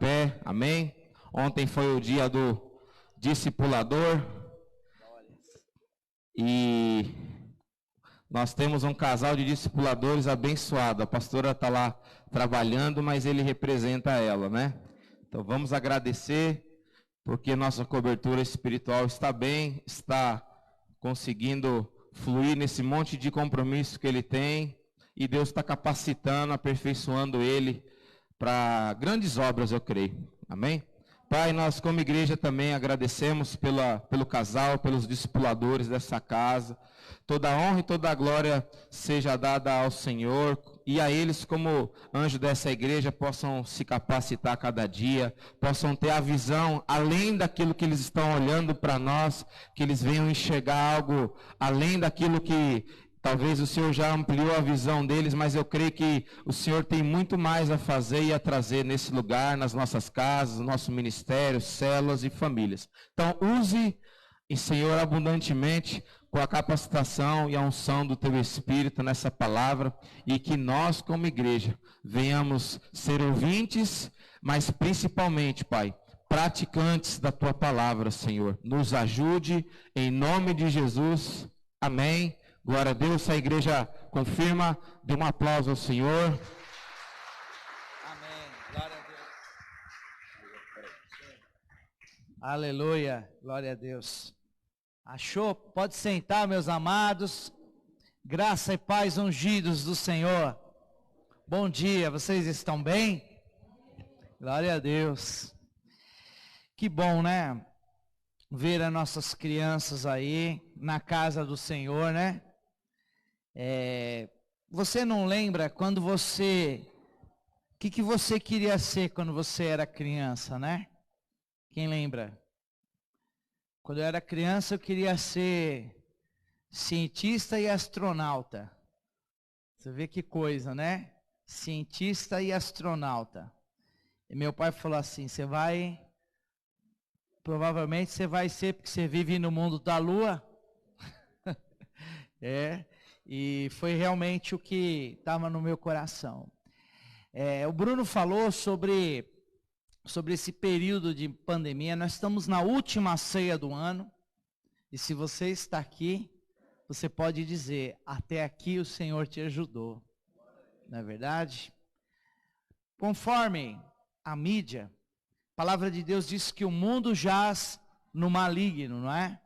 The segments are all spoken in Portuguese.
pé, amém? Ontem foi o dia do discipulador e nós temos um casal de discipuladores abençoado. A pastora está lá trabalhando, mas ele representa ela, né? Então vamos agradecer, porque nossa cobertura espiritual está bem, está conseguindo fluir nesse monte de compromisso que ele tem, e Deus está capacitando, aperfeiçoando ele para grandes obras, eu creio. Amém? Pai, nós como igreja também agradecemos pelo casal, pelos discipuladores dessa casa. Toda a honra e toda a glória seja dada ao Senhor, e a eles, como anjo dessa igreja, possam se capacitar cada dia, possam ter a visão além daquilo que eles estão olhando para nós, que eles venham enxergar algo além daquilo que talvez o Senhor já ampliou a visão deles, mas eu creio que o Senhor tem muito mais a fazer e a trazer nesse lugar, nas nossas casas, no nosso ministério, células e famílias. Então, use, Senhor, abundantemente com a capacitação e a unção do Teu Espírito nessa palavra, e que nós, como igreja, venhamos ser ouvintes, mas principalmente, Pai, praticantes da Tua palavra, Senhor. Nos ajude, em nome de Jesus. Amém. Glória a Deus. A igreja confirma. Dê um aplauso ao Senhor. Amém. Glória a Deus. Aleluia. Glória a Deus. Achou? Pode sentar, meus amados. Graça e paz ungidos do Senhor. Bom dia. Vocês estão bem? Glória a Deus. Que bom, né? Ver as nossas crianças aí na casa do Senhor, né? Você não lembra quando você... O que você queria ser quando você era criança, né? Quem lembra? Quando eu era criança eu queria ser cientista e astronauta. Você vê que coisa, né? Cientista e astronauta. E meu pai falou assim, provavelmente você vai ser, porque você vive no mundo da lua. E foi realmente o que estava no meu coração. O Bruno falou sobre esse período de pandemia. Nós estamos na última ceia do ano, e se você está aqui, você pode dizer, até aqui o Senhor te ajudou, não é verdade? Conforme a mídia, a palavra de Deus diz que o mundo jaz no maligno, não é?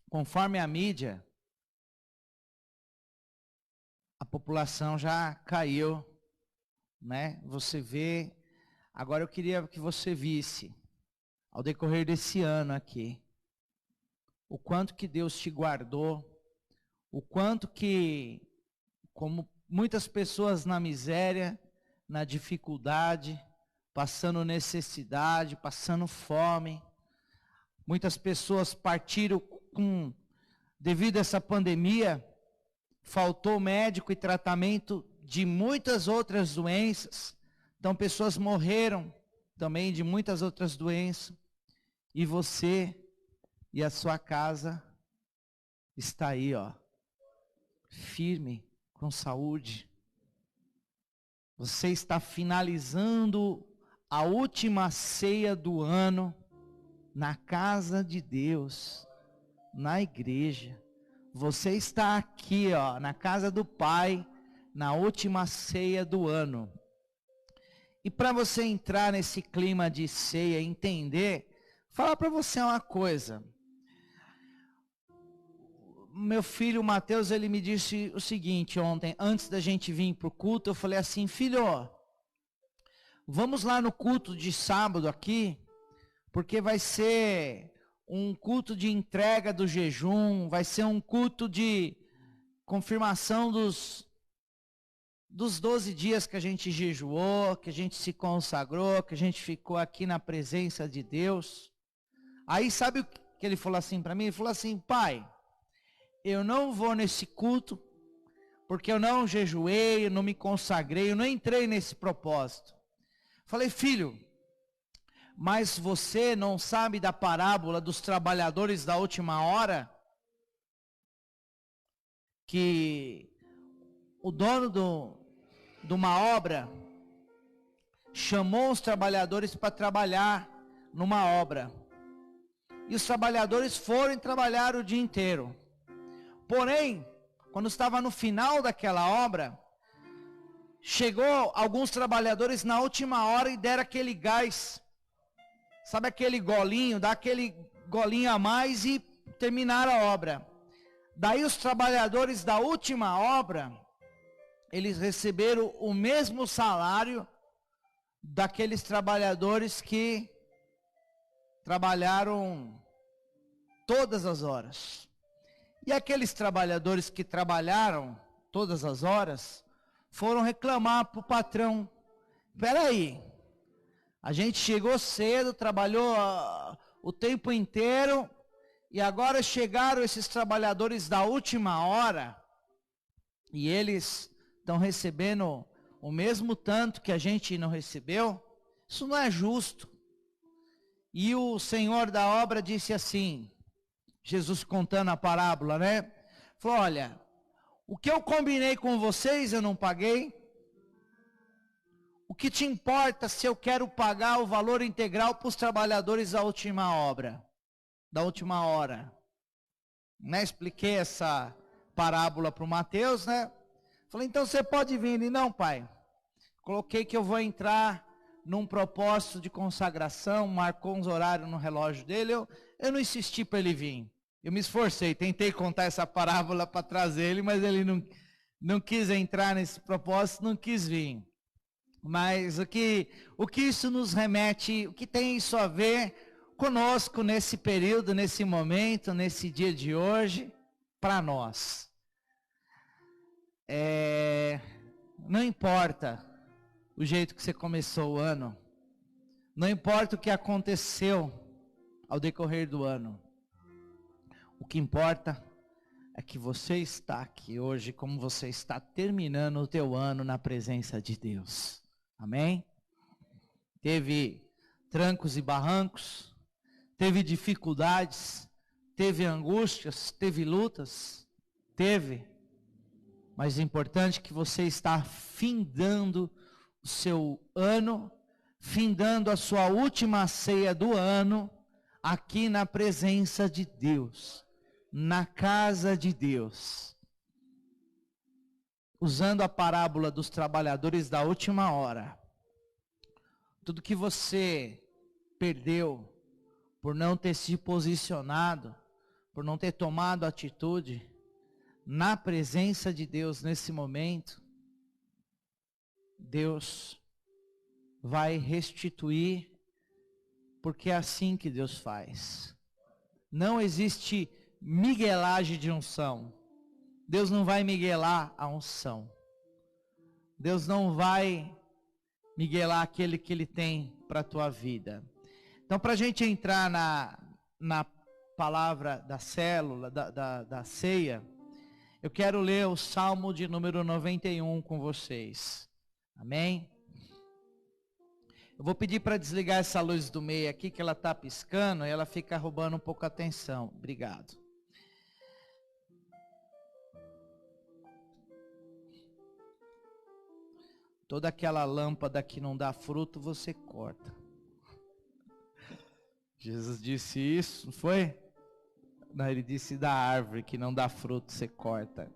Conforme a mídia, a população já caiu, né? Você vê. Agora eu queria que você visse, ao decorrer desse ano aqui, o quanto que Deus te guardou, o quanto que, como muitas pessoas na miséria, na dificuldade, passando necessidade, passando fome, muitas pessoas partiram devido a essa pandemia, faltou médico e tratamento de muitas outras doenças. Então pessoas morreram também de muitas outras doenças. E você e a sua casa está aí, ó, firme, com saúde. Você está finalizando a última ceia do ano na casa de Deus, na igreja. Você está aqui, ó, na casa do Pai, na última ceia do ano. E para você entrar nesse clima de ceia, entender, falar para você uma coisa. Meu filho Mateus, ele me disse o seguinte ontem, antes da gente vir para o culto, eu falei assim, filho, vamos lá no culto de sábado aqui, porque vai ser um culto de entrega do jejum, vai ser um culto de confirmação dos 12 dias que a gente jejuou, que a gente se consagrou, que a gente ficou aqui na presença de Deus. Aí sabe o que ele falou assim para mim? Ele falou assim, pai, eu não vou nesse culto, porque eu não jejuei, eu não me consagrei, eu não entrei nesse propósito. Falei, filho, mas você não sabe da parábola dos trabalhadores da última hora? Que o dono de uma obra chamou os trabalhadores para trabalhar numa obra. E os trabalhadores foram trabalhar o dia inteiro. Porém, quando estava no final daquela obra, chegou alguns trabalhadores na última hora e deram aquele gás. Sabe aquele golinho? Dá aquele golinho a mais e terminaram a obra. Daí os trabalhadores da última obra, eles receberam o mesmo salário daqueles trabalhadores que trabalharam todas as horas. E aqueles trabalhadores que trabalharam todas as horas foram reclamar para o patrão: espera aí, a gente chegou cedo, trabalhou o tempo inteiro, e agora chegaram esses trabalhadores da última hora, e eles estão recebendo o mesmo tanto que a gente não recebeu. Isso não é justo. E o senhor da obra disse assim, Jesus contando a parábola, né? Falou: olha, o que eu combinei com vocês eu não paguei. O que te importa se eu quero pagar o valor integral para os trabalhadores da última obra, da última hora? Né? Expliquei essa parábola para o Mateus, né? Falei: então você pode vir. Ele: não, pai. Coloquei que eu vou entrar num propósito de consagração, marcou uns horários no relógio dele, eu não insisti para ele vir. Eu me esforcei, tentei contar essa parábola para trazer ele, mas ele não quis entrar nesse propósito, não quis vir. Mas o que isso nos remete, o que tem isso a ver conosco nesse período, nesse momento, nesse dia de hoje, para nós? Não importa o jeito que você começou o ano, não importa o que aconteceu ao decorrer do ano, o que importa é que você está aqui hoje, como você está terminando o teu ano na presença de Deus. Amém? Teve trancos e barrancos, teve dificuldades, teve angústias, teve lutas, mas é importante que você está findando o seu ano, findando a sua última ceia do ano, aqui na presença de Deus, na casa de Deus, usando a parábola dos trabalhadores da última hora. Tudo que você perdeu por não ter se posicionado, por não ter tomado atitude, na presença de Deus nesse momento, Deus vai restituir, porque é assim que Deus faz. Não existe miguelagem de unção. Deus não vai miguelar a unção. Deus não vai miguelar aquele que Ele tem para a tua vida. Então, para a gente entrar na palavra da célula, da ceia, eu quero ler o Salmo de número 91 com vocês. Amém? Eu vou pedir para desligar essa luz do meio aqui, que ela está piscando e ela fica roubando um pouco a atenção. Obrigado. Toda aquela lâmpada que não dá fruto, você corta. Jesus disse isso, não foi? Não, ele disse da árvore que não dá fruto, você corta.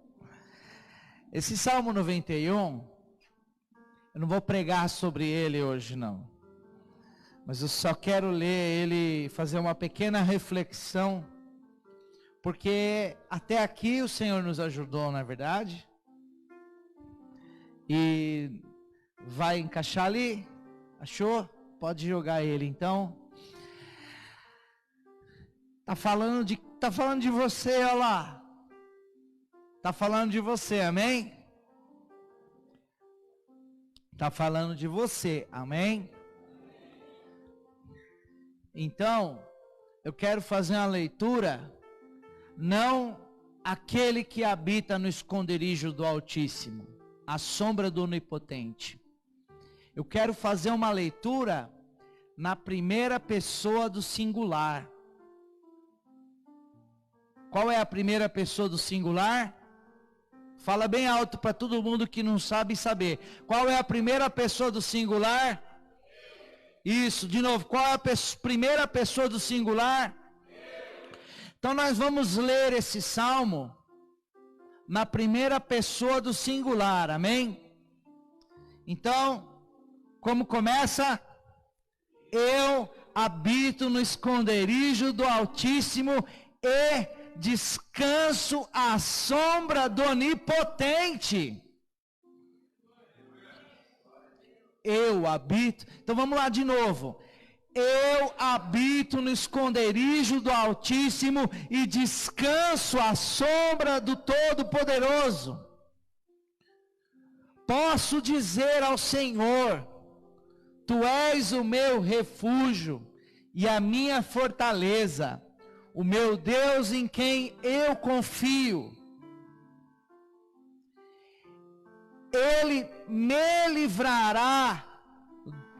Esse Salmo 91, eu não vou pregar sobre ele hoje não. Mas eu só quero ler ele, fazer uma pequena reflexão. Porque até aqui o Senhor nos ajudou, não é verdade? E vai encaixar ali? Achou? Pode jogar ele então. Tá falando de você, olha lá. Tá falando de você, amém? Tá falando de você, amém? Então, eu quero fazer uma leitura, não aquele que habita no esconderijo do Altíssimo, a sombra do Onipotente. Eu quero fazer uma leitura na primeira pessoa do singular. Qual é a primeira pessoa do singular? Fala bem alto para todo mundo que não sabe saber. Qual é a primeira pessoa do singular? Isso, de novo, qual é a primeira pessoa do singular? Então nós vamos ler esse salmo na primeira pessoa do singular, amém? Então, como começa? Eu habito no esconderijo do Altíssimo e descanso à sombra do Onipotente. Eu habito. Então vamos lá de novo. Eu habito no esconderijo do Altíssimo e descanso à sombra do Todo-Poderoso. Posso dizer ao Senhor: Tu és o meu refúgio e a minha fortaleza, o meu Deus em quem eu confio. Ele me livrará.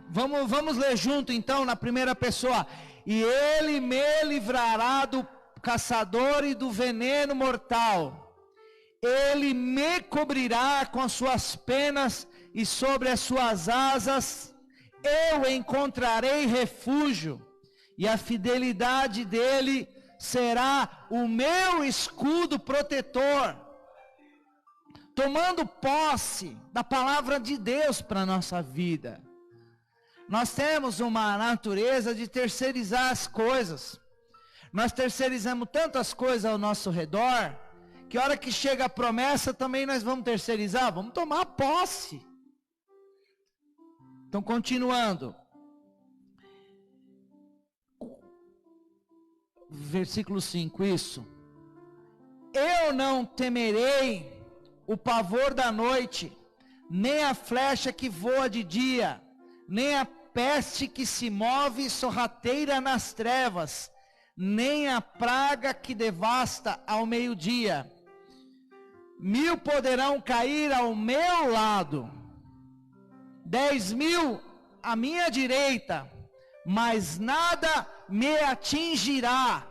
Vamos ler junto então na primeira pessoa. E Ele me livrará do caçador e do veneno mortal. Ele me cobrirá com as suas penas e sobre as suas asas eu encontrarei refúgio. E a fidelidade dele será o meu escudo protetor. Tomando posse da palavra de Deus para a nossa vida. Nós temos uma natureza de terceirizar as coisas. Nós terceirizamos tantas coisas ao nosso redor, que a hora que chega a promessa também nós vamos terceirizar, vamos tomar posse. Então, continuando. Versículo 5, isso. Eu não temerei o pavor da noite, nem a flecha que voa de dia, nem a peste que se move sorrateira nas trevas, nem a praga que devasta ao meio-dia. 1000 poderão cair ao meu lado, 10.000 à minha direita, mas nada me atingirá.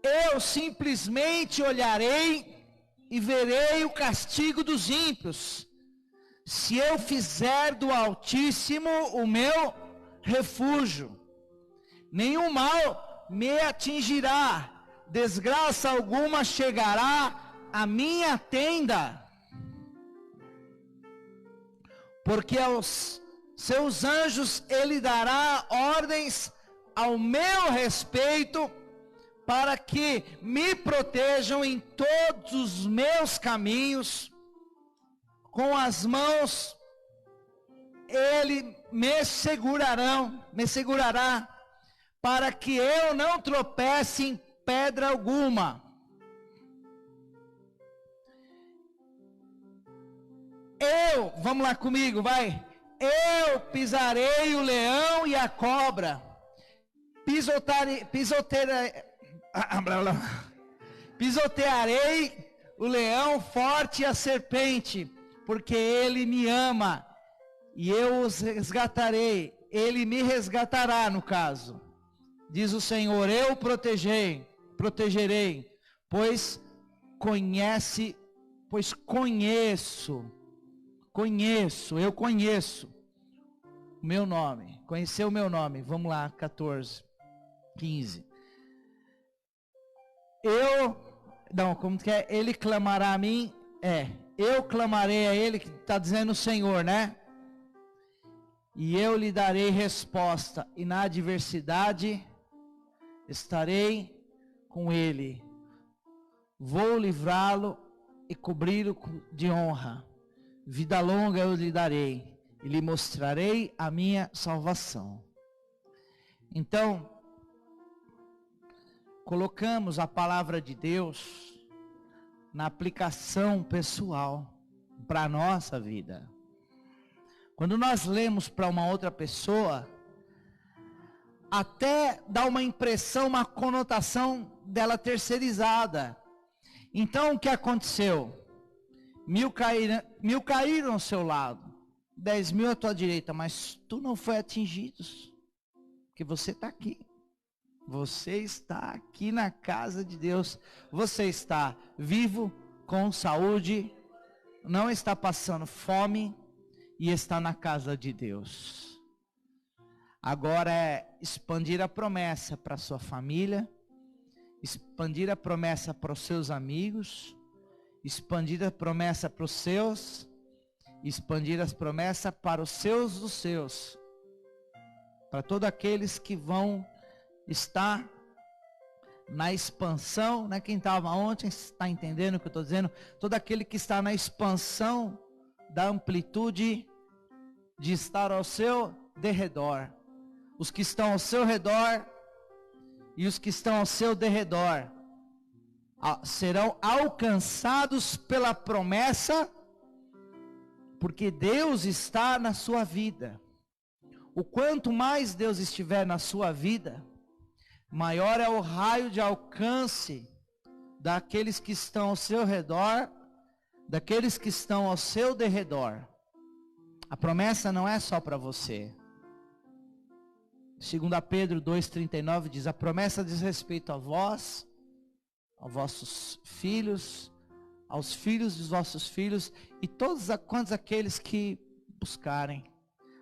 Eu simplesmente olharei e verei o castigo dos ímpios, se eu fizer do Altíssimo o meu refúgio. Nenhum mal me atingirá, desgraça alguma chegará à minha tenda, porque aos seus anjos ele dará ordens ao meu respeito, para que me protejam em todos os meus caminhos. Com as mãos ele me segurará, para que eu não tropece em pedra alguma. Vamos lá comigo, vai. Eu pisarei o leão e a cobra, pisotearei o leão forte e a serpente, porque ele me ama, e eu os resgatarei. Ele me resgatará, no caso. Diz o Senhor, eu protegerei, pois eu conheço o meu nome. Conheceu o meu nome. Vamos lá, 14, 15. Como que é? Ele clamará a mim, eu clamarei a ele, que está dizendo o Senhor, né? E eu lhe darei resposta, e na adversidade estarei com ele. Vou livrá-lo e cobri-lo de honra. Vida longa eu lhe darei, e lhe mostrarei a minha salvação. Então, colocamos a palavra de Deus na aplicação pessoal para a nossa vida. Quando nós lemos para uma outra pessoa, até dá uma impressão, uma conotação dela terceirizada. Então o que aconteceu? 1000 caíram ao seu lado, 10.000 à tua direita, mas tu não foi atingido, porque você está aqui. Você está aqui na casa de Deus. Você está vivo, com saúde, não está passando fome, e está na casa de Deus. Agora é expandir a promessa para sua família, expandir a promessa para os seus amigos, expandir a promessa para os seus, expandir as promessas para os seus dos seus, para todos aqueles que vão estar na expansão, né? Quem estava ontem está entendendo o que eu estou dizendo? Todo aquele que está na expansão da amplitude de estar ao seu derredor. Os que estão ao seu redor e os que estão ao seu derredor serão alcançados pela promessa, porque Deus está na sua vida. O quanto mais Deus estiver na sua vida, maior é o raio de alcance daqueles que estão ao seu redor, daqueles que estão ao seu derredor. A promessa não é só para você. 2 Pedro 2,39 diz, a promessa diz respeito a vós, aos vossos filhos, aos filhos dos vossos filhos, e todos quantos aqueles que buscarem.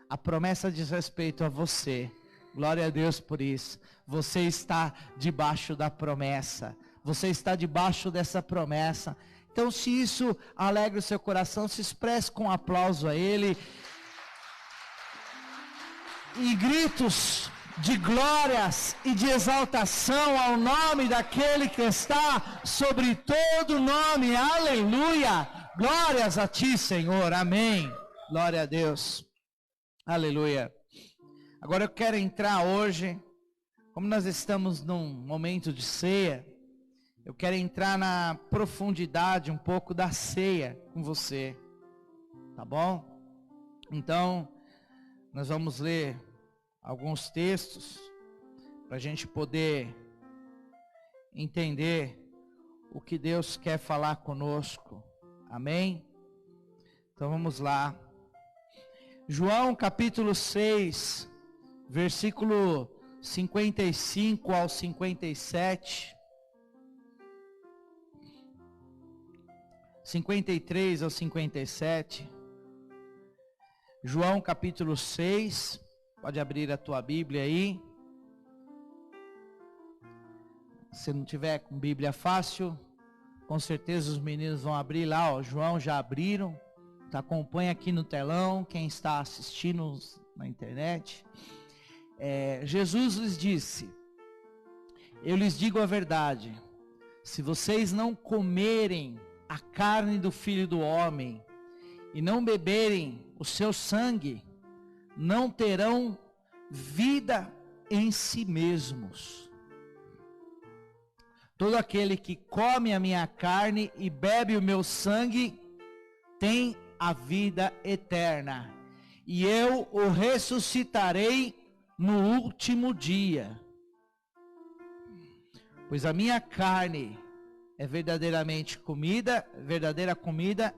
A promessa diz respeito a você. Glória a Deus por isso. Você está debaixo da promessa. Você está debaixo dessa promessa. Então, se isso alegra o seu coração, se expresse com um aplauso a Ele. E gritos de glórias e de exaltação ao nome daquele que está sobre todo nome. Aleluia! Glórias a Ti, Senhor. Amém. Glória a Deus. Aleluia. Agora eu quero entrar hoje, como nós estamos num momento de ceia, eu quero entrar na profundidade um pouco da ceia com você, tá bom? Então, nós vamos ler alguns textos, para a gente poder entender o que Deus quer falar conosco, amém? Então vamos lá. João capítulo 6, versículo 55 ao 57, 53 ao 57, João capítulo 6, pode abrir a tua Bíblia aí, se não tiver com Bíblia fácil, com certeza os meninos vão abrir lá, ó, João já abriram, acompanha aqui no telão, quem está assistindo na internet. Jesus lhes disse, eu lhes digo a verdade, se vocês não comerem a carne do Filho do Homem, e não beberem o seu sangue, não terão vida em si mesmos. Todo aquele que come a minha carne e bebe o meu sangue, tem a vida eterna, e eu o ressuscitarei no último dia. Pois a minha carne é verdadeiramente verdadeira comida,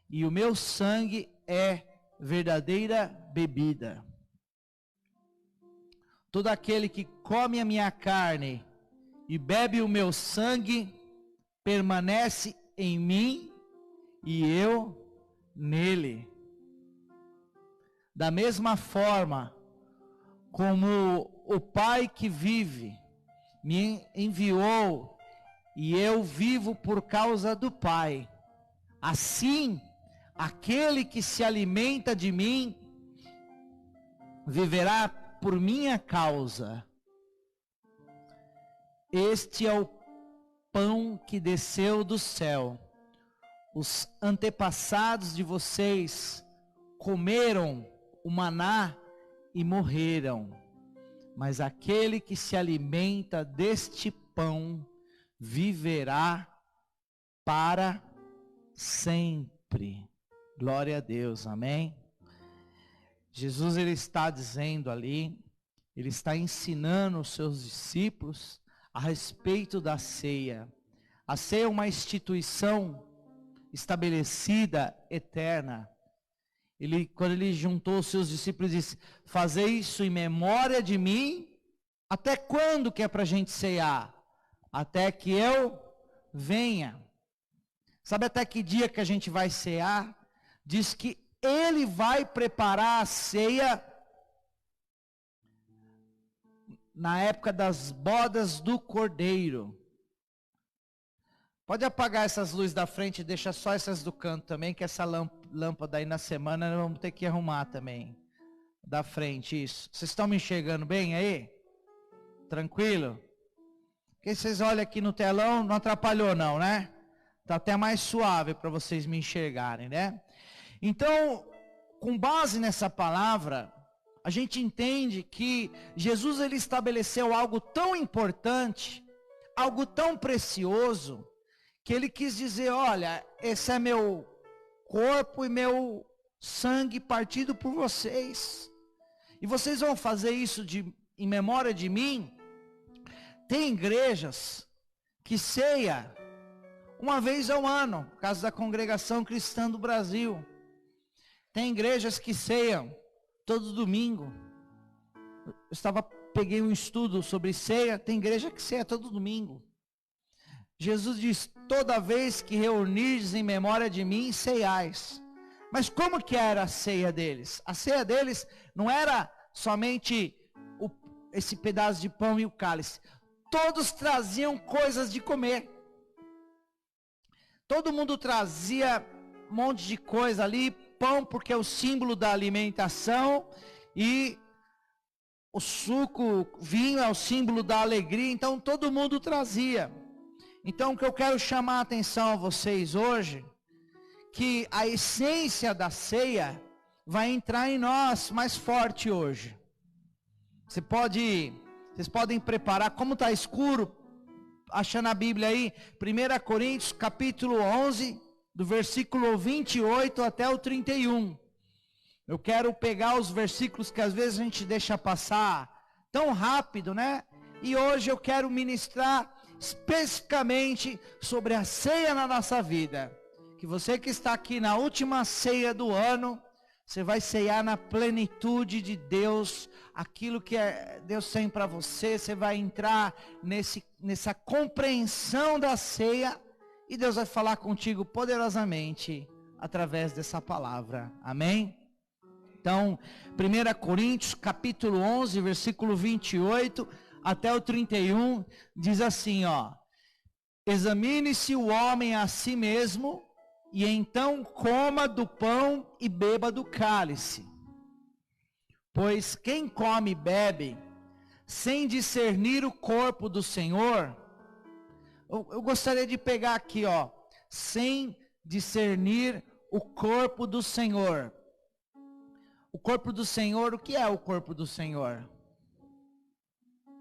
e o meu sangue é verdadeira bebida. Todo aquele que come a minha carne e bebe o meu sangue, permanece em mim e eu nele. Da mesma forma como o Pai que vive me enviou e eu vivo por causa do Pai, assim aquele que se alimenta de mim viverá por minha causa. Este é o pão que desceu do céu. Os antepassados de vocês comeram o maná e morreram. Mas aquele que se alimenta deste pão viverá para sempre. Glória a Deus, amém? Jesus, ele está dizendo ali, ele está ensinando os seus discípulos a respeito da ceia. A ceia é uma instituição estabelecida, eterna. Quando ele juntou os seus discípulos, disse, fazei isso em memória de mim. Até quando que é para a gente ceiar? Até que eu venha. Sabe até que dia que a gente vai cear? Diz que Ele vai preparar a ceia na época das bodas do Cordeiro. Pode apagar essas luzes da frente e deixa só essas do canto também, que essa lâmpada aí na semana nós vamos ter que arrumar também. Da frente, isso. Vocês estão me enxergando bem aí? Tranquilo? Porque vocês olham aqui no telão, não atrapalhou não, né? Tá até mais suave para vocês me enxergarem, né? Então, com base nessa palavra, a gente entende que Jesus ele estabeleceu algo tão importante, algo tão precioso, que ele quis dizer, olha, esse é meu corpo e meu sangue partido por vocês. E vocês vão fazer isso em memória de mim. Tem igrejas que ceia uma vez ao ano, por causa da Congregação Cristã do Brasil. Tem igrejas que ceiam todo domingo. Peguei um estudo sobre ceia, tem igreja que ceia todo domingo. Jesus diz, toda vez que reunirdes em memória de mim, ceiais. Mas como que era a ceia deles? A ceia deles não era somente esse pedaço de pão e o cálice. Todos traziam coisas de comer. Todo mundo trazia um monte de coisa ali, pão porque é o símbolo da alimentação, e o suco, vinho é o símbolo da alegria, então todo mundo trazia. Então o que eu quero chamar a atenção a vocês hoje, que a essência da ceia vai entrar em nós mais forte hoje. Vocês podem preparar, como está escuro, achando a Bíblia aí, 1 Coríntios capítulo 11, do versículo 28 até o 31. Eu quero pegar os versículos que às vezes a gente deixa passar tão rápido, né? E hoje eu quero ministrar especificamente sobre a ceia na nossa vida. Que você que está aqui na última ceia do ano, você vai ceiar na plenitude de Deus, aquilo que Deus tem para você, você vai entrar nessa compreensão da ceia, e Deus vai falar contigo poderosamente, através dessa palavra, amém? Então, 1 Coríntios capítulo 11, versículo 28 até o 31, diz assim, ó: examine-se o homem a si mesmo, e então coma do pão e beba do cálice. Pois quem come e bebe, sem discernir o corpo do Senhor, eu gostaria de pegar aqui, ó, sem discernir o corpo do Senhor. O corpo do Senhor, o que é o corpo do Senhor?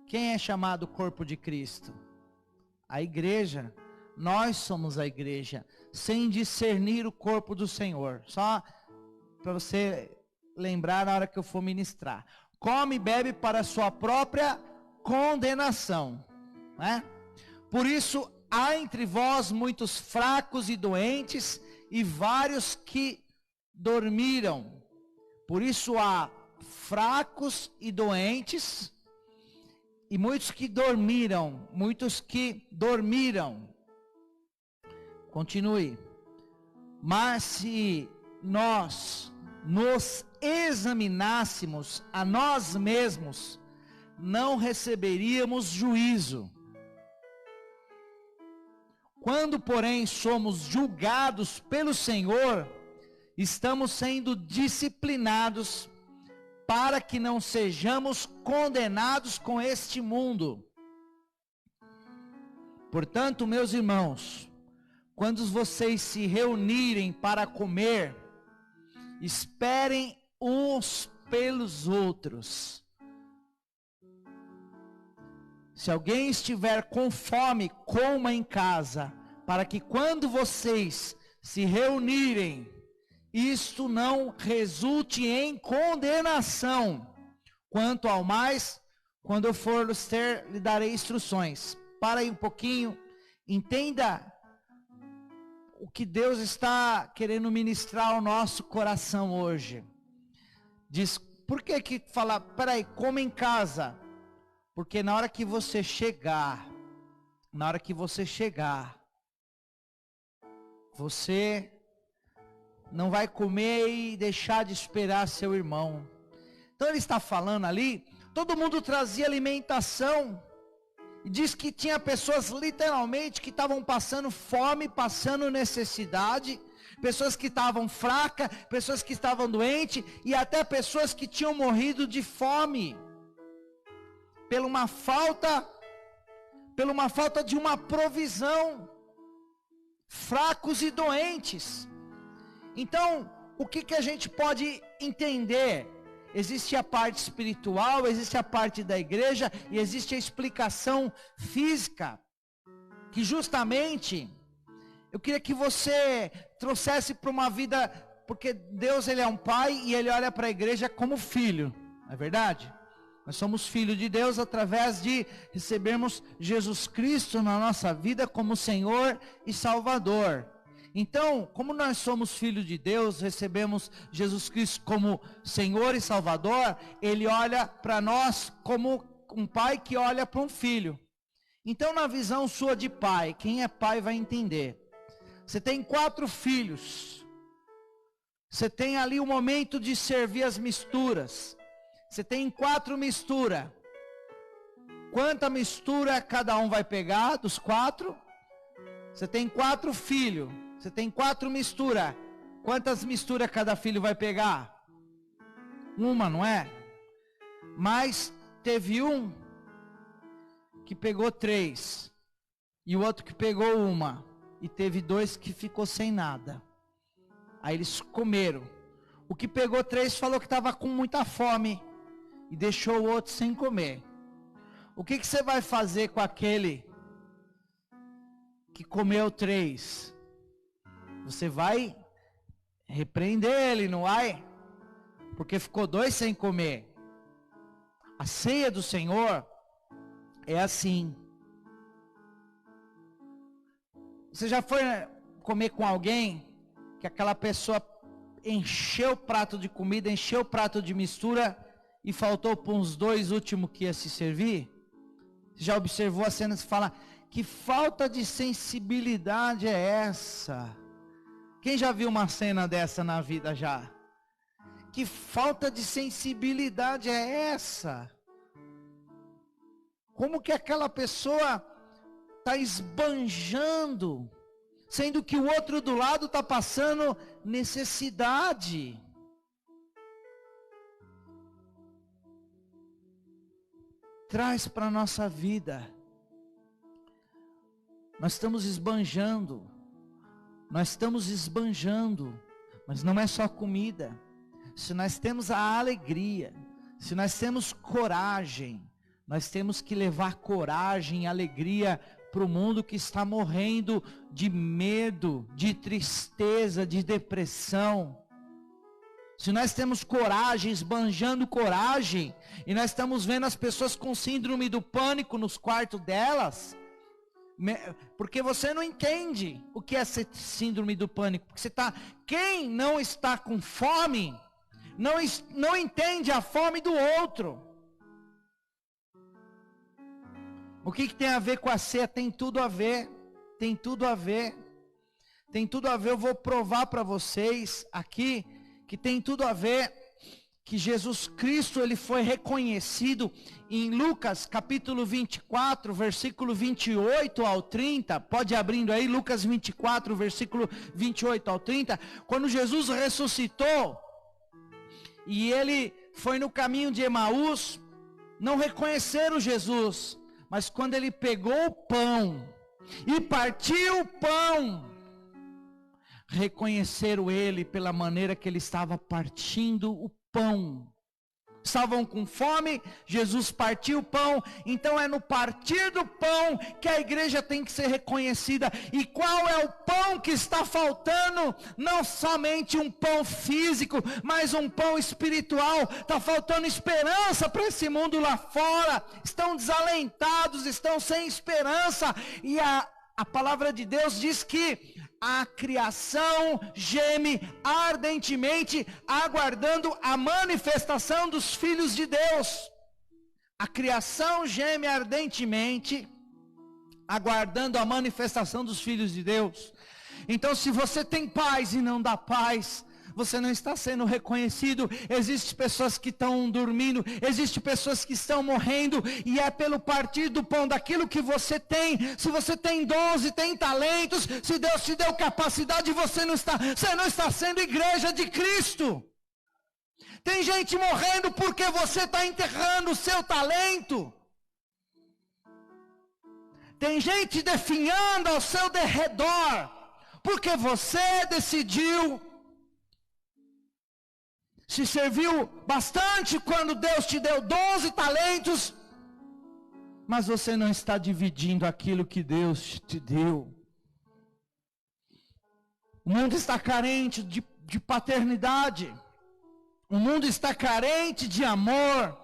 Quem é chamado corpo de Cristo? A igreja. Nós somos a igreja, sem discernir o corpo do Senhor. Só para você lembrar na hora que eu for ministrar. Come e bebe para a sua própria condenação, né? Por isso há entre vós muitos fracos e doentes, e vários que dormiram. Por isso há fracos e doentes, e muitos que dormiram. Continue. Mas se nós nos examinássemos a nós mesmos, não receberíamos juízo. Quando, porém, somos julgados pelo Senhor, estamos sendo disciplinados para que não sejamos condenados com este mundo. Portanto, meus irmãos, quando vocês se reunirem para comer, esperem uns pelos outros. Se alguém estiver com fome, coma em casa, para que quando vocês se reunirem, isto não resulte em condenação. Quanto ao mais, quando eu for lhe darei instruções. Para aí um pouquinho, entenda o que Deus está querendo ministrar ao nosso coração hoje. Diz, por que fala, peraí, coma em casa? Porque na hora que você chegar, você não vai comer e deixar de esperar seu irmão. Então ele está falando ali, todo mundo trazia alimentação. E diz que tinha pessoas literalmente que estavam passando fome, passando necessidade, pessoas que estavam fracas, pessoas que estavam doentes, e até pessoas que tinham morrido de fome, pela uma falta de uma provisão, fracos e doentes. Então, o que a gente pode entender? Existe a parte espiritual, existe a parte da igreja, e existe a explicação física, que justamente, eu queria que você trouxesse para uma vida, porque Deus ele é um pai, e ele olha para a igreja como filho, não é verdade? Nós somos filhos de Deus através de recebermos Jesus Cristo na nossa vida como Senhor e Salvador. Então, como nós somos filhos de Deus, recebemos Jesus Cristo como Senhor e Salvador, Ele olha para nós como um pai que olha para um filho. Então, na visão sua de pai, quem é pai vai entender. Você tem 4 filhos. Você tem ali o momento de servir as misturas. Você tem 4 misturas. Quanta mistura cada um vai pegar dos 4? Você tem 4 filhos. Você tem 4 misturas. Quantas misturas cada filho vai pegar? Uma, não é? Mas teve um que pegou 3. E o outro que pegou uma. E teve 2 que ficou sem nada. Aí eles comeram. O que pegou 3 falou que estava com muita fome. E deixou o outro sem comer. O que você vai fazer com aquele que comeu 3? Você vai repreender ele, não vai? Porque ficou 2 sem comer. A ceia do Senhor é assim. Você já foi comer com alguém que aquela pessoa encheu o prato de comida, encheu o prato de mistura e faltou para uns 2 últimos que ia se servir? Você já observou a cena e fala, que falta de sensibilidade é essa? Quem já viu uma cena dessa na vida já? Que falta de sensibilidade é essa? Como que aquela pessoa está esbanjando, sendo que o outro do lado está passando necessidade? Traz para a nossa vida. Nós estamos esbanjando. Nós estamos esbanjando, mas não é só comida. Se nós temos a alegria, se nós temos coragem, nós temos que levar coragem e alegria para o mundo que está morrendo de medo, de tristeza, de depressão. Se nós temos coragem, esbanjando coragem, e nós estamos vendo as pessoas com síndrome do pânico nos quartos delas, porque você não entende o que é essa síndrome do pânico. Porque quem não está com fome, não entende a fome do outro. O que tem a ver com a ceia? Tem tudo a ver. Tem tudo a ver. Tem tudo a ver. Eu vou provar para vocês aqui que tem tudo a ver. Que Jesus Cristo ele foi reconhecido em Lucas capítulo 24, versículo 28 ao 30, pode abrindo aí, Lucas 24, versículo 28 ao 30, quando Jesus ressuscitou, e ele foi no caminho de Emaús, não reconheceram Jesus, mas quando ele pegou o pão, e partiu o pão, reconheceram ele pela maneira que ele estava partindo o pão. Estavam com fome, Jesus partiu o pão, então é no partir do pão que a igreja tem que ser reconhecida. E qual é o pão que está faltando? Não somente um pão físico, mas um pão espiritual. Está faltando esperança para esse mundo lá fora. Estão desalentados, estão sem esperança. E a palavra de Deus diz que a criação geme ardentemente, aguardando a manifestação dos filhos de Deus. A criação geme ardentemente, aguardando a manifestação dos filhos de Deus. Então, se você tem paz e não dá paz, você não está sendo reconhecido. Existem pessoas que estão dormindo, existem pessoas que estão morrendo, e é pelo partir do pão daquilo que você tem. Se você tem dons e tem talentos, se Deus te deu capacidade, você não está sendo igreja de Cristo. Tem gente morrendo porque você está enterrando o seu talento. Tem gente definhando ao seu derredor, porque você decidiu. Se serviu bastante quando Deus te deu 12 talentos, mas você não está dividindo aquilo que Deus te deu. O mundo está carente de paternidade. O mundo está carente de amor.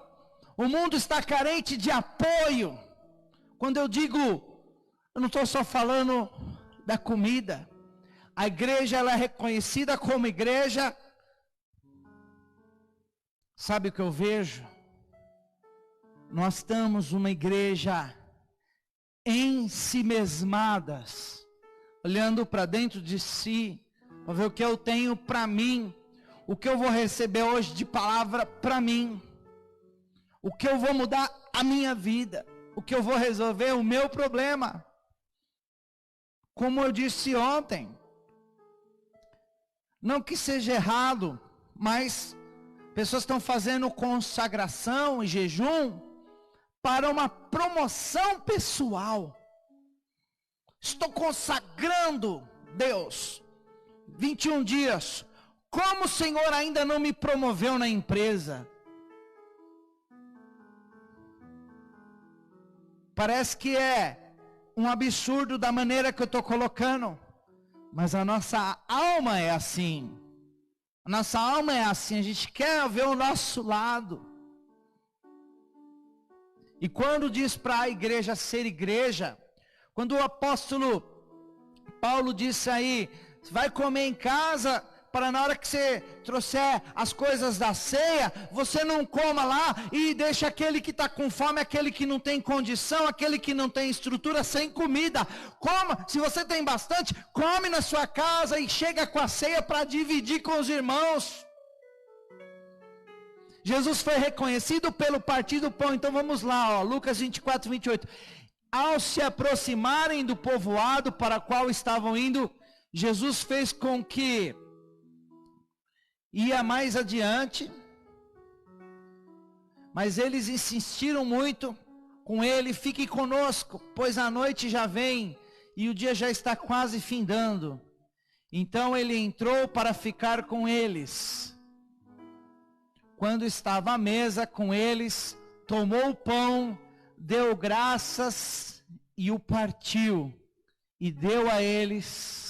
O mundo está carente de apoio. Quando eu digo, eu não estou só falando da comida. A igreja, ela é reconhecida como igreja. Sabe o que eu vejo? Nós estamos uma igreja ensimesmadas, olhando para dentro de si, para ver o que eu tenho para mim, o que eu vou receber hoje de palavra para mim, o que eu vou mudar a minha vida, o que eu vou resolver o meu problema. Como eu disse ontem, não que seja errado, mas pessoas estão fazendo consagração e jejum para uma promoção pessoal. Estou consagrando Deus 21 dias. Como o Senhor ainda não me promoveu na empresa? Parece que é um absurdo da maneira que eu estou colocando, mas a nossa alma é assim. A nossa alma é assim, a gente quer ver o nosso lado. E quando diz para a igreja ser igreja, quando o apóstolo Paulo disse aí, vai comer em casa, para na hora que você trouxer as coisas da ceia, você não coma lá e deixa aquele que está com fome, aquele que não tem condição, aquele que não tem estrutura, sem comida. Coma, se você tem bastante, come na sua casa e chega com a ceia para dividir com os irmãos. Jesus foi reconhecido pelo partir do pão. Então vamos lá, ó, Lucas 24, 28. Ao se aproximarem do povoado para o qual estavam indo, Jesus fez com que ia mais adiante, mas eles insistiram muito com ele: fique conosco, pois a noite já vem e o dia já está quase findando. Então ele entrou para ficar com eles. Quando estava à mesa com eles, tomou o pão, deu graças e o partiu e deu a eles.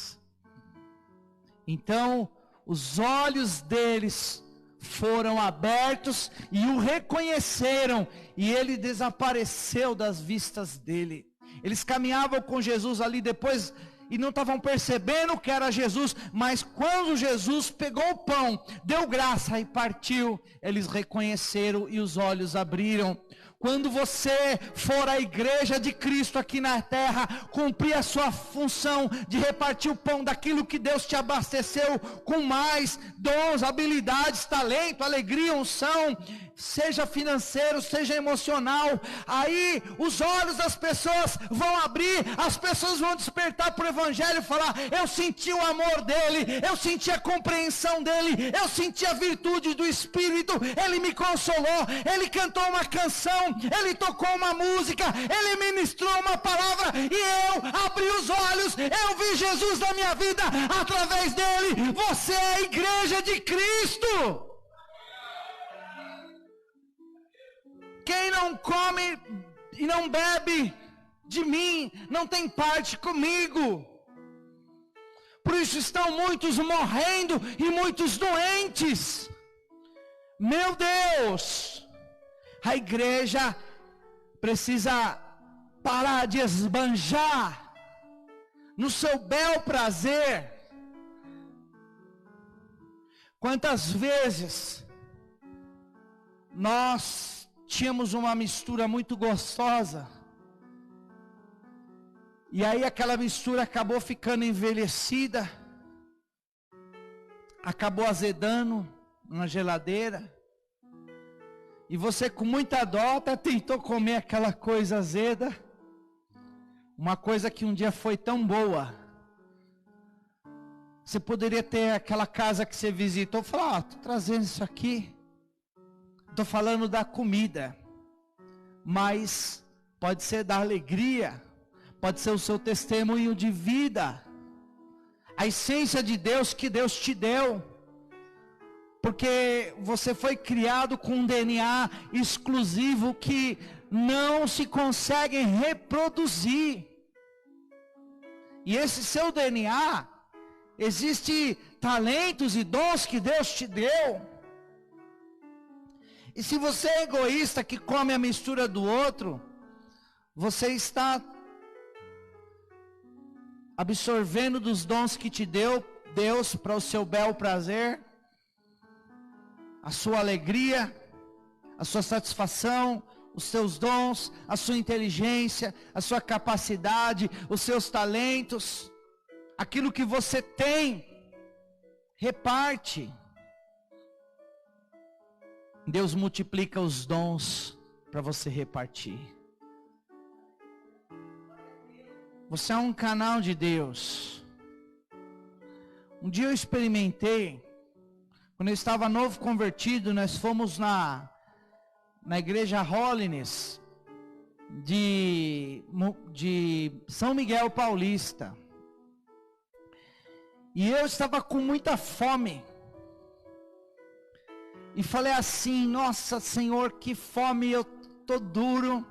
Então os olhos deles foram abertos e o reconheceram, e ele desapareceu das vistas dele. Eles caminhavam com Jesus ali depois e não estavam percebendo que era Jesus, mas quando Jesus pegou o pão, deu graça e partiu, eles reconheceram e os olhos abriram. Quando você for a igreja de Cristo aqui na terra, cumprir a sua função de repartir o pão daquilo que Deus te abasteceu com mais dons, habilidades, talento, alegria, unção, seja financeiro, seja emocional, aí os olhos das pessoas vão abrir, as pessoas vão despertar para o Evangelho e falar: eu senti o amor dele, eu senti a compreensão dele, eu senti a virtude do Espírito, ele me consolou, ele cantou uma canção, ele tocou uma música, ele ministrou uma palavra, e eu abri os olhos, eu vi Jesus na minha vida, através dele. Você é a igreja de Cristo. Quem não come e não bebe de mim, não tem parte comigo. Por isso estão muitos morrendo e muitos doentes. Meu Deus, a igreja precisa parar de esbanjar no seu bel prazer. Quantas vezes nós tínhamos uma mistura muito gostosa E aí aquela mistura acabou ficando envelhecida, acabou azedando na geladeira. E você com muita dó até tentou comer aquela coisa azeda. Uma coisa que um dia foi tão boa. Você poderia ter aquela casa que você visitou, falar, estou trazendo isso aqui. Estou falando da comida. Mas pode ser da alegria. Pode ser o seu testemunho de vida. A essência de Deus que Deus te deu. Porque você foi criado com um DNA exclusivo que não se consegue reproduzir. E esse seu DNA, existem talentos e dons que Deus te deu. E se você é egoísta que come a mistura do outro, você está absorvendo dos dons que te deu Deus para o seu bel prazer, a sua alegria, a sua satisfação, os seus dons, a sua inteligência, a sua capacidade, os seus talentos, aquilo que você tem, reparte. Deus multiplica os dons para você repartir. Você é um canal de Deus. Um dia eu experimentei, quando eu estava novo convertido, nós fomos na igreja Holiness de São Miguel Paulista. E eu estava com muita fome. E falei assim, nossa Senhor, que fome, eu tô duro.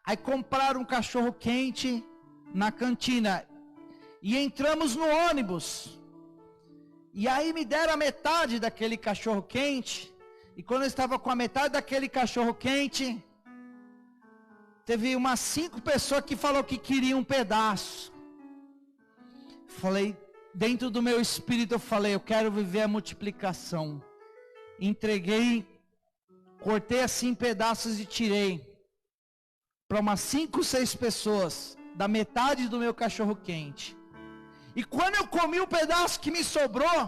Aí compraram um cachorro quente na cantina. E entramos no ônibus. E aí me deram a metade daquele cachorro quente. E quando eu estava com a metade daquele cachorro quente, teve umas 5 pessoas que falaram que queriam um pedaço. Falei, dentro do meu espírito eu falei, eu quero viver a multiplicação. Entreguei, cortei assim pedaços e tirei para umas 5, 6 pessoas, da metade do meu cachorro quente. E quando eu comi o pedaço que me sobrou,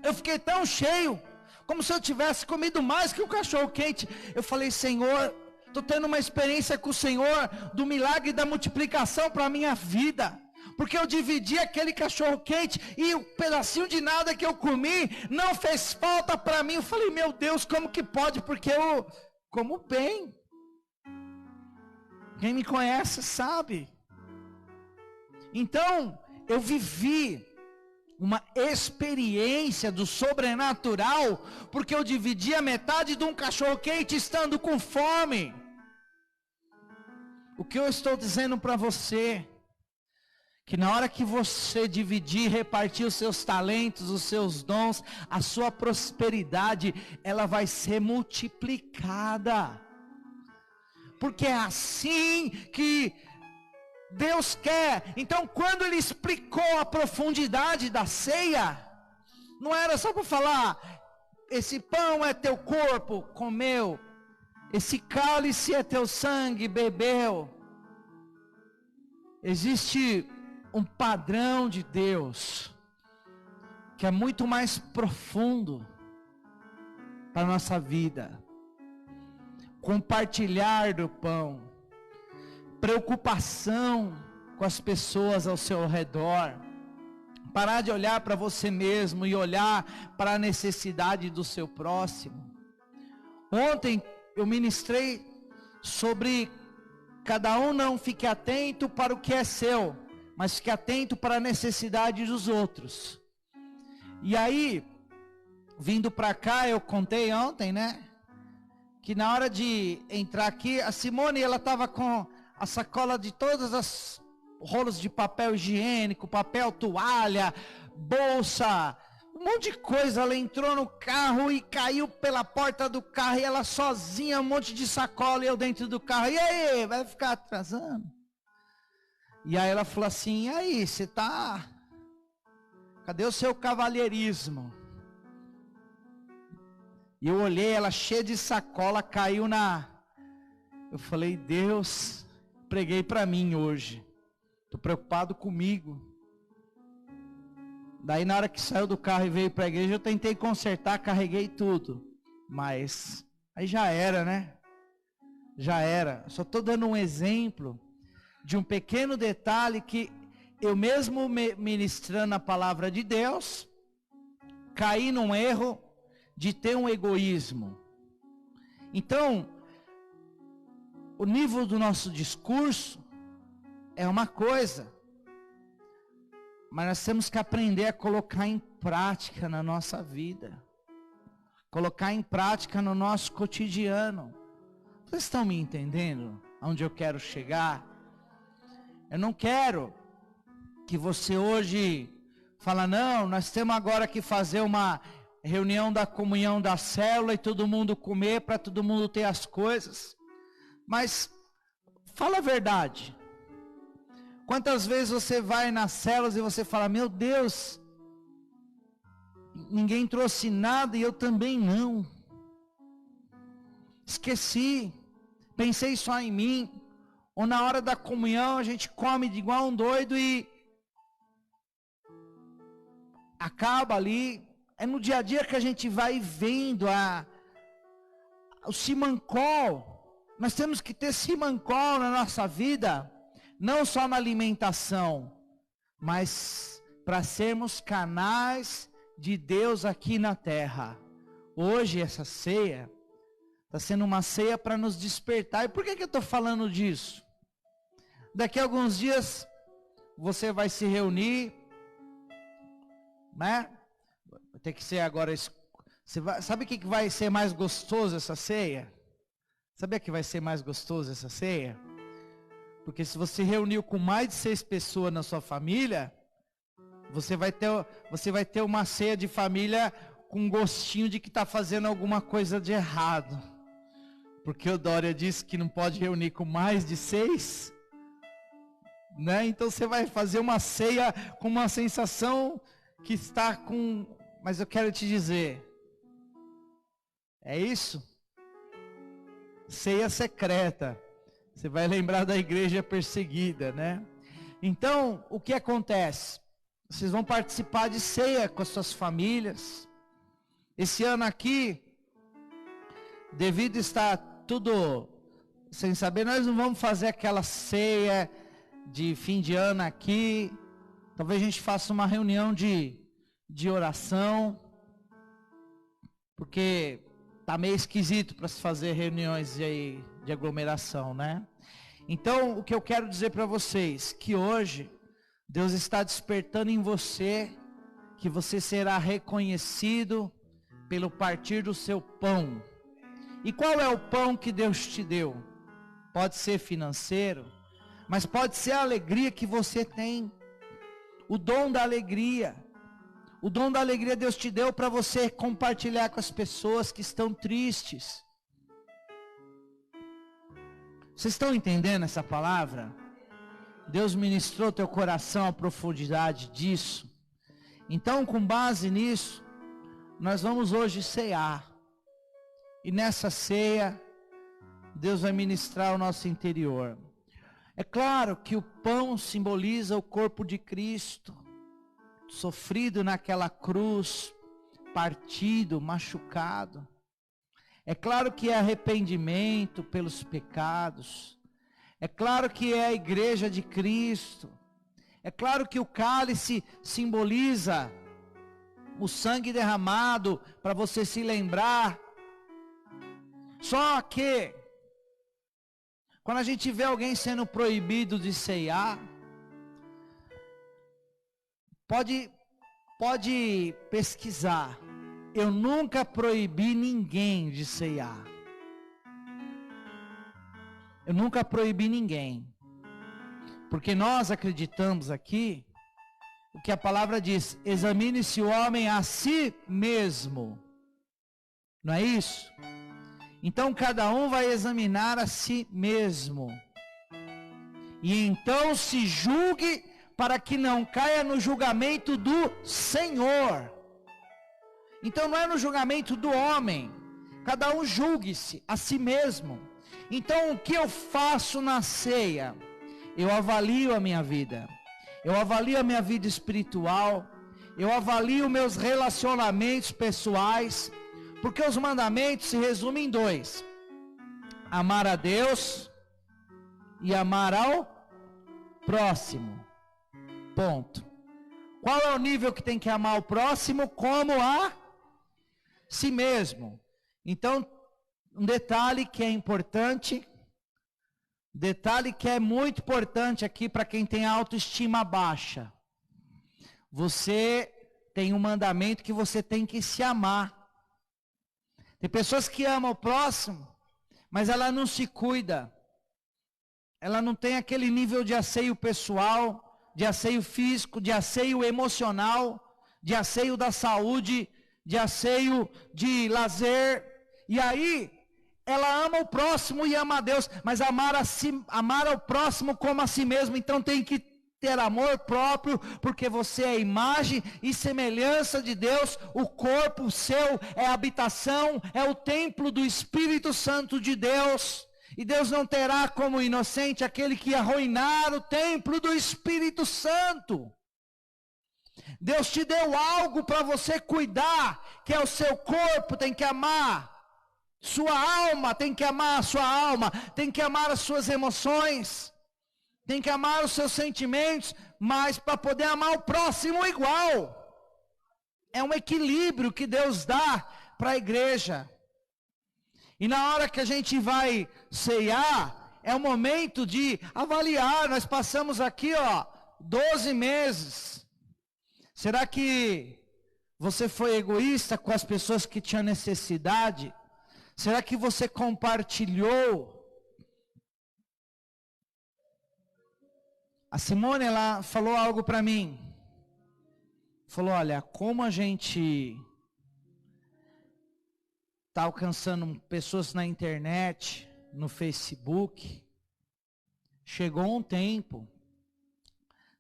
eu fiquei tão cheio, como se eu tivesse comido mais que o cachorro quente. Eu falei, Senhor, estou tendo uma experiência com o Senhor, do milagre da multiplicação para a minha vida. Porque eu dividi aquele cachorro quente e o pedacinho de nada que eu comi não fez falta para mim. Eu falei, meu Deus, como que pode? Porque eu como bem. Quem me conhece sabe. Então, eu vivi uma experiência do sobrenatural, porque eu dividi a metade de um cachorro quente estando com fome. O que eu estou dizendo para você, que na hora que você dividir, repartir os seus talentos, os seus dons, a sua prosperidade, ela vai ser multiplicada. Porque é assim que Deus quer. Então quando Ele explicou a profundidade da ceia, não era só para falar, esse pão é teu corpo, comeu, esse cálice é teu sangue, bebeu. Existe um padrão de Deus que é muito mais profundo para a nossa vida. Compartilhar do pão, preocupação com as pessoas ao seu redor, parar de olhar para você mesmo e olhar para a necessidade do seu próximo. Ontem eu ministrei sobre cada um não fique atento para o que é seu, mas fique atento para a necessidade dos outros. E aí, vindo para cá, eu contei ontem, né? Que na hora de entrar aqui, a Simone, ela estava com a sacola de todas as rolos de papel higiênico, papel toalha, bolsa, um monte de coisa. Ela entrou no carro e caiu pela porta do carro, e ela sozinha, um monte de sacola, e eu dentro do carro. E aí, vai ficar atrasando? E aí ela falou assim, e aí, você tá... Cadê o seu cavalheirismo? E eu olhei, ela cheia de sacola, caiu na... Eu falei, Deus, preguei para mim hoje. Estou preocupado comigo. Daí na hora que saiu do carro e veio para a igreja, eu tentei consertar, carreguei tudo. Mas aí já era, né? Já era. Só estou dando um exemplo de um pequeno detalhe que eu mesmo ministrando a palavra de Deus, caí num erro de ter um egoísmo. Então, o nível do nosso discurso é uma coisa, mas nós temos que aprender a colocar em prática na nossa vida, colocar em prática no nosso cotidiano. Vocês estão me entendendo aonde eu quero chegar? Eu não quero que você hoje fala, não, nós temos agora que fazer uma reunião da comunhão da célula e todo mundo comer para todo mundo ter as coisas. Mas fala a verdade. Quantas vezes você vai nas células e você fala, meu Deus, ninguém trouxe nada e eu também não. Esqueci, pensei só em mim. Ou na hora da comunhão a gente come de igual um doido e acaba ali. É no dia a dia que a gente vai vendo o simancol. Nós temos que ter simancol na nossa vida, não só na alimentação, mas para sermos canais de Deus aqui na terra. Hoje essa ceia está sendo uma ceia para nos despertar. E por que eu estou falando disso? Daqui a alguns dias você vai se reunir, né? Tem que ser agora. Sabe o que vai ser mais gostoso essa ceia? Sabe o que vai ser mais gostoso essa ceia? Porque se você reuniu com mais de 6 pessoas na sua família, você vai ter uma ceia de família com gostinho de que está fazendo alguma coisa de errado. Porque o Dória disse que não pode reunir com mais de 6. Né? Então você vai fazer uma ceia com uma sensação que está com... Mas eu quero te dizer, é isso? Ceia secreta. Você vai lembrar da igreja perseguida, né? Então, o que acontece? Vocês vão participar de ceia com as suas famílias. Esse ano aqui, devido a estar tudo sem saber, nós não vamos fazer aquela ceia de fim de ano aqui. Talvez a gente faça uma reunião de oração, porque tá meio esquisito para se fazer reuniões de aglomeração, né? Então, o que eu quero dizer para vocês, que hoje Deus está despertando em você, que você será reconhecido pelo partir do seu pão. E qual é o pão que Deus te deu? Pode ser financeiro, mas pode ser a alegria que você tem, o dom da alegria. O dom da alegria Deus te deu para você compartilhar com as pessoas que estão tristes. Vocês estão entendendo essa palavra? Deus ministrou teu coração a profundidade disso. Então, com base nisso, nós vamos hoje cear. E nessa ceia, Deus vai ministrar o nosso interior. É claro que o pão simboliza o corpo de Cristo, sofrido naquela cruz, partido, machucado. É claro que é arrependimento pelos pecados. É claro que é a igreja de Cristo. É claro que o cálice simboliza o sangue derramado para você se lembrar. Só que quando a gente vê alguém sendo proibido de ceiar, pode pesquisar. Eu nunca proibi ninguém de ceiar. Eu nunca proibi ninguém. Porque nós acreditamos aqui, o que a palavra diz, examine-se o homem a si mesmo. Não é isso? Então cada um vai examinar a si mesmo. E então se julgue para que não caia no julgamento do Senhor. Então não é no julgamento do homem. Cada um julgue-se a si mesmo. Então o que eu faço na ceia? eu avalio a minha vida. Eu avalio a minha vida espiritual. Eu avalio meus relacionamentos pessoais. Porque os mandamentos se resumem em 2. Amar a Deus e amar ao próximo. Ponto. Qual é o nível que tem que amar o próximo? Como a si mesmo. Então, um detalhe que é importante, detalhe que é muito importante aqui para quem tem autoestima baixa. Você tem um mandamento que você tem que se amar. Tem pessoas que amam o próximo, mas ela não se cuida. Ela não tem aquele nível de asseio pessoal, de asseio físico, de asseio emocional, de asseio da saúde, de asseio de lazer. E aí, ela ama o próximo e ama a Deus, mas amar ao próximo como a si mesmo. Então tem que ter amor próprio, porque você é imagem e semelhança de Deus. O corpo seu é a habitação, é o templo do Espírito Santo de Deus. E Deus não terá como inocente aquele que arruinar o templo do Espírito Santo. Deus te deu algo para você cuidar, que é o seu corpo, tem que amar. Sua alma, tem que amar a sua alma. Tem que amar as suas emoções. Tem que amar os seus sentimentos, mas para poder amar o próximo igual. É um equilíbrio que Deus dá para a igreja. E na hora que a gente vai ceiar, é o momento de avaliar. Nós passamos aqui, 12 meses. Será que você foi egoísta com as pessoas que tinham necessidade? Será que você compartilhou? A Simone, ela falou algo para mim. Falou, olha, como a gente está alcançando pessoas na internet, no Facebook, chegou um tempo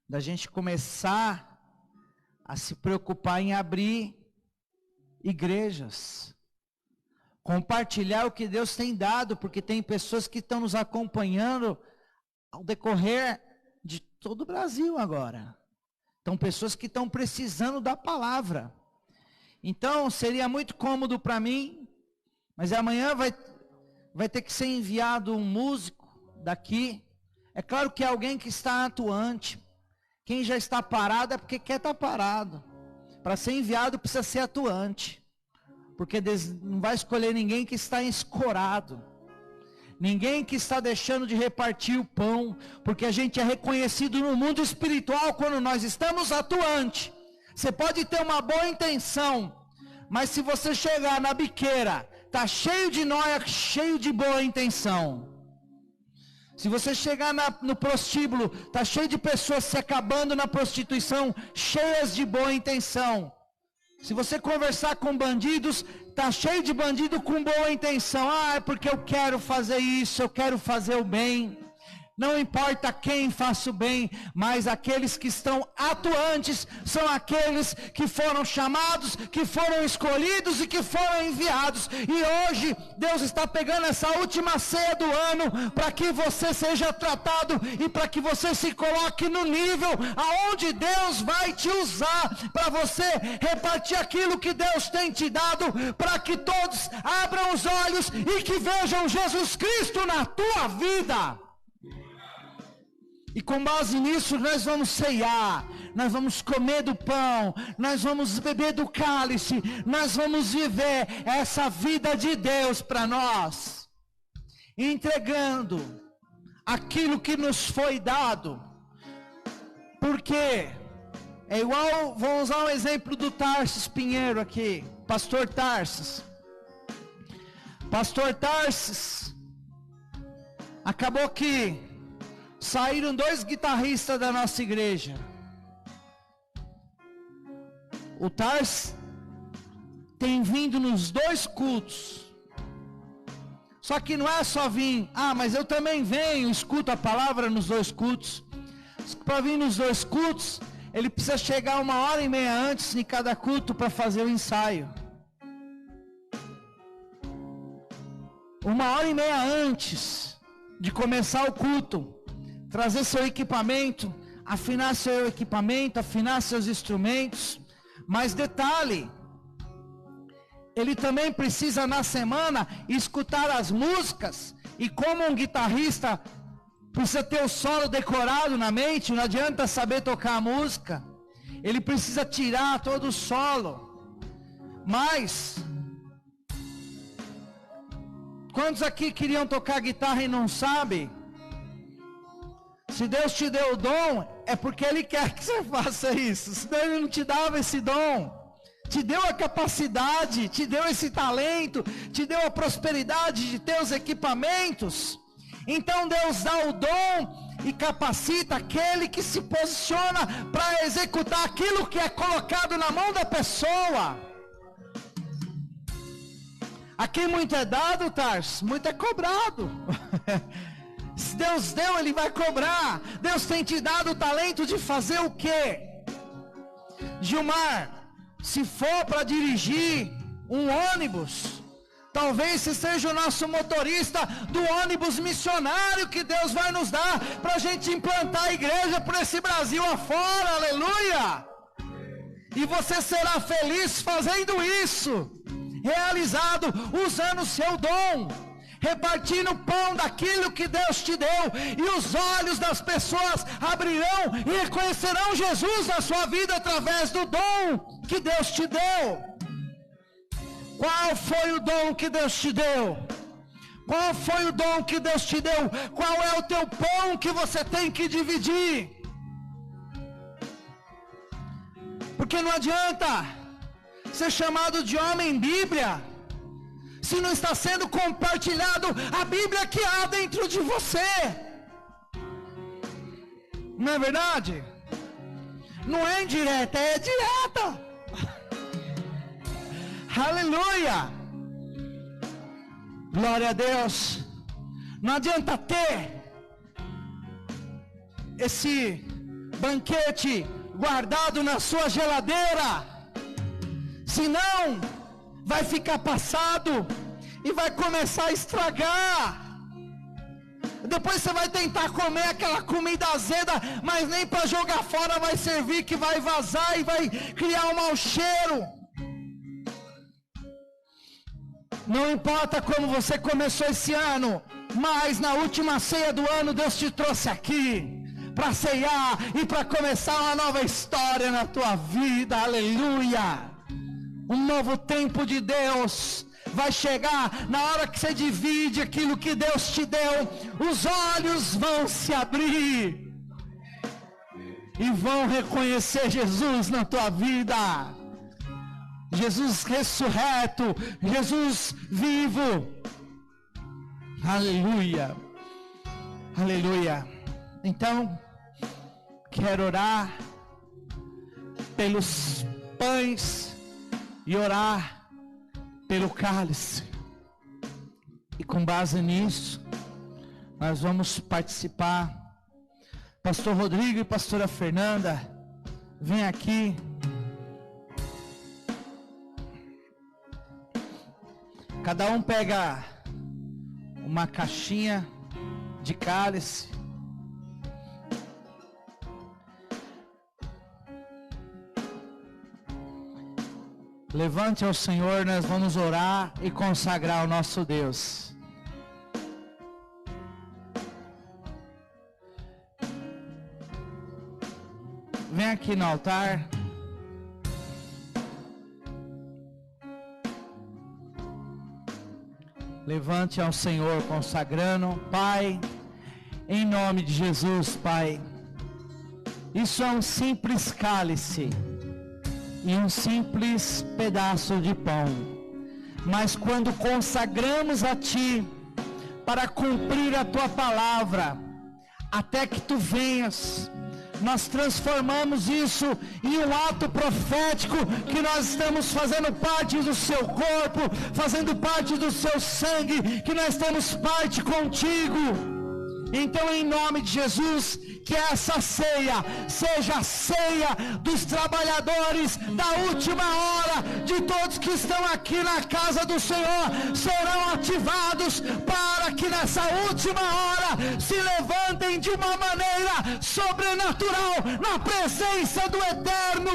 da gente começar a se preocupar em abrir igrejas, compartilhar o que Deus tem dado, porque tem pessoas que estão nos acompanhando ao decorrer de todo o Brasil agora. Então, pessoas que estão precisando da palavra. Então, seria muito cômodo para mim, mas amanhã vai ter que ser enviado um músico daqui. É claro que é alguém que está atuante. Quem já está parado é porque quer estar parado. Para ser enviado precisa ser atuante. Porque Deus não vai escolher ninguém que está escorado. Ninguém que está deixando de repartir o pão. Porque a gente é reconhecido no mundo espiritual quando nós estamos atuante. Você pode ter uma boa intenção, mas se você chegar na biqueira, está cheio de nóia, cheio de boa intenção. Se você chegar no prostíbulo, está cheio de pessoas se acabando na prostituição, cheias de boa intenção. Se você conversar com bandidos, está cheio de bandido com boa intenção. Ah, é porque eu quero fazer isso, eu quero fazer o bem. Não importa quem faça o bem, mas aqueles que estão atuantes são aqueles que foram chamados, que foram escolhidos e que foram enviados. E hoje Deus está pegando essa última ceia do ano para que você seja tratado e para que você se coloque no nível aonde Deus vai te usar para você repartir aquilo que Deus tem te dado, para que todos abram os olhos e que vejam Jesus Cristo na tua vida. E com base nisso nós vamos ceiar, nós vamos comer do pão, nós vamos beber do cálice, nós vamos viver essa vida de Deus para nós, entregando aquilo que nos foi dado. Porque é igual, vamos usar um exemplo do Tarsis Pinheiro aqui, Pastor Tarsis. Pastor Tarsis, acabou que saíram 2 guitarristas da nossa igreja. O Tars tem vindo nos 2 cultos. Só que não é só vir, mas eu também venho, escuto a palavra nos 2 cultos. Para vir nos 2 cultos, ele precisa chegar 1h30 antes em cada culto para fazer o ensaio. 1h30 antes de começar o culto. trazer seu equipamento, afinar seu equipamento, afinar seus instrumentos. Mas detalhe, ele também precisa na semana escutar as músicas. E como um guitarrista precisa ter o solo decorado na mente, não adianta saber tocar a música, ele precisa tirar todo o solo. Mas quantos aqui queriam tocar guitarra e não sabem? Se Deus te deu o dom, é porque Ele quer que você faça isso. Senão Ele não te dava esse dom. Te deu a capacidade, te deu esse talento, te deu a prosperidade de ter os equipamentos. Então Deus dá o dom e capacita aquele que se posiciona para executar aquilo que é colocado na mão da pessoa. Aqui muito é dado, Tars, muito é cobrado. Se Deus deu, Ele vai cobrar. Deus tem te dado o talento de fazer o quê? Gilmar, se for para dirigir um ônibus, talvez você seja o nosso motorista do ônibus missionário que Deus vai nos dar para a gente implantar a igreja por esse Brasil afora, aleluia! E você será feliz fazendo isso, realizado, usando o seu dom, repartindo o pão daquilo que Deus te deu, e os olhos das pessoas abrirão e reconhecerão Jesus na sua vida através do dom que Deus te deu. Qual foi o dom que Deus te deu? Qual foi o dom que Deus te deu? Qual é o teu pão que você tem que dividir? Porque não adianta ser chamado de homem Bíblia se não está sendo compartilhado a Bíblia que há dentro de você. Não é verdade? Não é indireta, é direta. Aleluia! Glória a Deus. Não adianta ter esse banquete guardado na sua geladeira, senão vai ficar passado e vai começar a estragar. Depois você vai tentar comer aquela comida azeda, mas nem para jogar fora vai servir, que vai vazar e vai criar um mau cheiro. Não importa como você começou esse ano, mas na última ceia do ano Deus te trouxe aqui para ceiar e para começar uma nova história na tua vida, aleluia. Um novo tempo de Deus vai chegar na hora que você divide aquilo que Deus te deu. Os olhos vão se abrir e vão reconhecer Jesus na tua vida. Jesus ressurreto, Jesus vivo. Aleluia. Aleluia. Então, quero orar pelos pães e orar pelo cálice. E com base nisso, nós vamos participar. Pastor Rodrigo e pastora Fernanda, vem aqui. Cada um pega uma caixinha de cálice. Levante ao Senhor, nós vamos orar e consagrar ao nosso Deus. Vem aqui no altar. Levante ao Senhor consagrando. Pai, em nome de Jesus, Pai, isso é um simples cálice e um simples pedaço de pão, mas quando consagramos a Ti para cumprir a Tua palavra, até que Tu venhas, nós transformamos isso em um ato profético, que nós estamos fazendo parte do Seu corpo, fazendo parte do Seu sangue, que nós temos parte contigo. Então, em nome de Jesus, que essa ceia seja a ceia dos trabalhadores da última hora, de todos que estão aqui na casa do Senhor, serão ativados para que nessa última hora se levantem de uma maneira sobrenatural na presença do Eterno,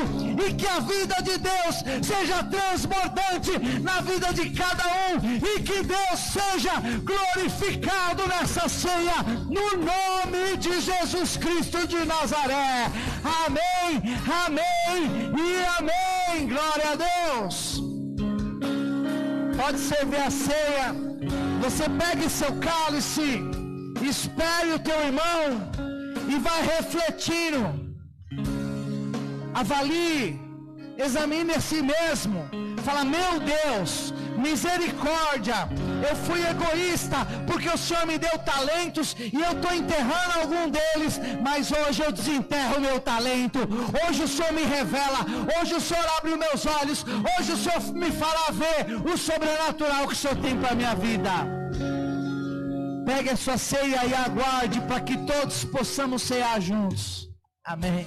e que a vida de Deus seja transbordante na vida de cada um, e que Deus seja glorificado nessa ceia, no nome de Jesus Cristo de Nazaré. Amém, amém e amém. Glória a Deus. Pode servir a ceia. Você pegue seu cálice, espere o teu irmão e vai refletindo. Avalie, examine a si mesmo. Fala: meu Deus, misericórdia, eu fui egoísta porque o Senhor me deu talentos e eu estou enterrando algum deles, mas hoje eu desenterro o meu talento. Hoje o Senhor me revela, hoje o Senhor abre os meus olhos, hoje o Senhor me fará ver o sobrenatural que o Senhor tem para a minha vida. Pegue a sua ceia e aguarde para que todos possamos cear juntos. Amém.